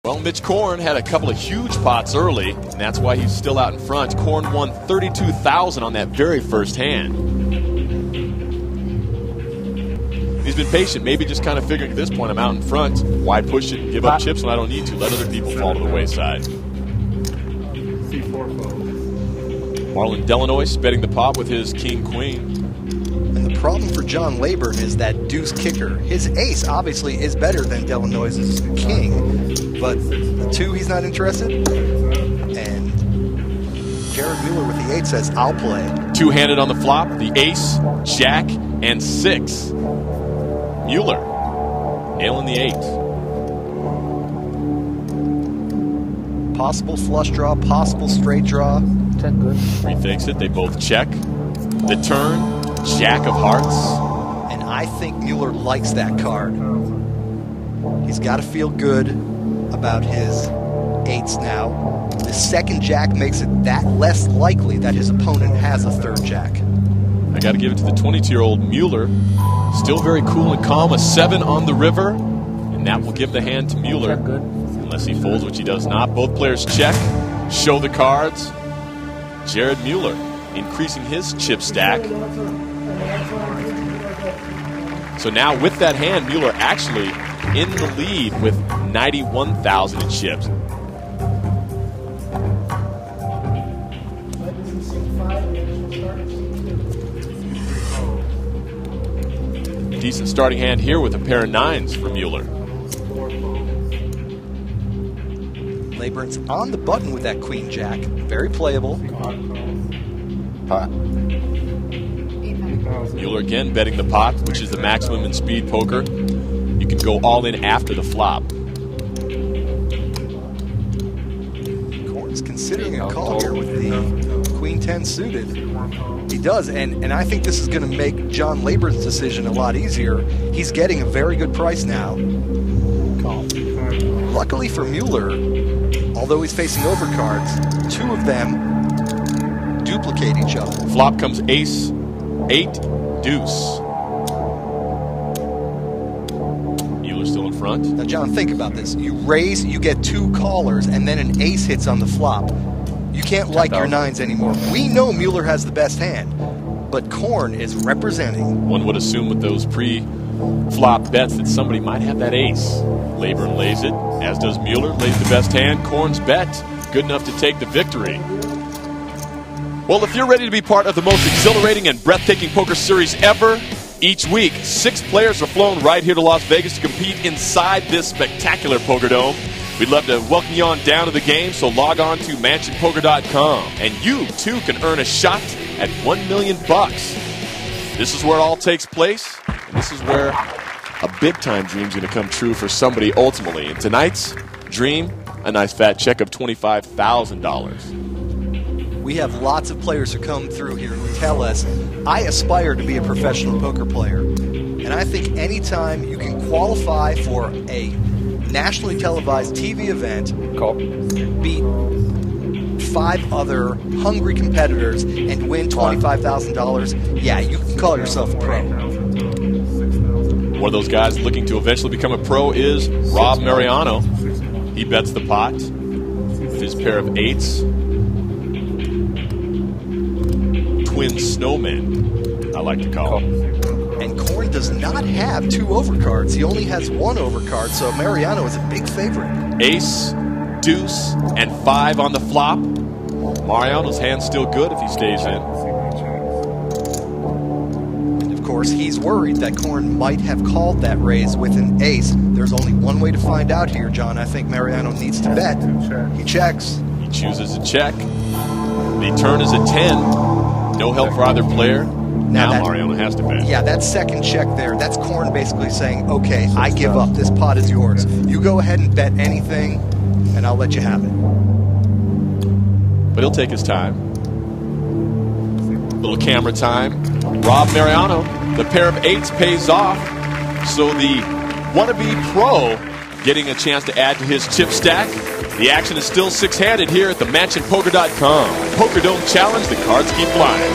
Well, Mitch Korn had a couple of huge pots early, and that's why he's still out in front. Korn won $32,000 on that very first hand. He's been patient, maybe just kind of figuring at this point I'm out in front. Why push it and give up chips when I don't need to? Let other people fall to the wayside. Marlon Delanois betting the pot with his king-queen. And the problem for John Leyburn is that deuce kicker. His ace obviously is better than Delanois' king, but the two he's not interested. And Jared Mueller with the 8 says, I'll play. Two-handed on the flop, the ace, jack, and 6. Mueller nailing the 8. Possible flush draw, possible straight draw. Check good. Rethinks it, they both check. The turn, jack of hearts. And I think Mueller likes that card. He's got to feel good about his 8s now. The second jack makes it that less likely that his opponent has a third jack. I got to give it to the 22-year-old Mueller. Still very cool and calm. A 7 on the river, and that will give the hand to Mueller. Unless he folds, which he does not. Both players check, show the cards. Jared Mueller increasing his chip stack. So now with that hand, Mueller actually in the lead with 91,000 in chips. Decent starting hand here with a pair of 9s for Mueller. Leyburn's on the button with that queen jack. Very playable. Mueller again betting the pot, which is the maximum in speed poker. You can go all in after the flop. Korn's considering a call here with the queen 10 suited. He does, and I think this is going to make John Leyburn's decision a lot easier. He's getting a very good price now. Luckily for Mueller, although he's facing overcards, 2 of them duplicate each other. Flop comes ace, 8, deuce. Mueller still in front. Now, John, think about this. You raise, you get 2 callers, and then an ace hits on the flop. You can't like your 9s anymore. We know Mueller has the best hand, but Korn is representing. One would assume with those pre-flop bets that somebody might have that ace. Leyburn lays it, as does Mueller. Lays the best hand. Korn's bet, good enough to take the victory. Well, if you're ready to be part of the most exhilarating and breathtaking poker series ever, each week, 6 players are flown right here to Las Vegas to compete inside this spectacular poker dome. We'd love to welcome you on down to the game, so log on to mansionpoker.com, and you, too, can earn a shot at $1 million. This is where it all takes place, and this is where a big-time dream is going to come true for somebody ultimately. And tonight's dream, a nice fat check of $25,000. We have lots of players who come through here who tell us, I aspire to be a professional poker player. And I think anytime you can qualify for a nationally televised TV event, beat 5 other hungry competitors, and win $25,000, yeah, you can call yourself a pro. One of those guys looking to eventually become a pro is Rob Mariano. He bets the pot with his pair of 8s. Twin snowmen, I like to call them. And Korn does not have 2 overcards. He only has 1 overcard, so Mariano is a big favorite. Ace, deuce, and 5 on the flop. Mariano's hand's still good if he stays in. And of course, he's worried that Korn might have called that raise with an ace. There's only one way to find out here, John. I think Mariano needs to bet. He checks. He chooses to check. The turn is a 10. No help for either player. Now Mariano has to bet. Yeah, that second check there, that's Korn basically saying, okay, I give up. This pot is yours. You go ahead and bet anything, and I'll let you have it. But he'll take his time. Little camera time. Rob Mariano, the pair of 8s pays off. So the wannabe pro getting a chance to add to his chip stack. The action is still 6-handed here at the mansionpoker.com. Poker Dome Challenge, the cards keep flying.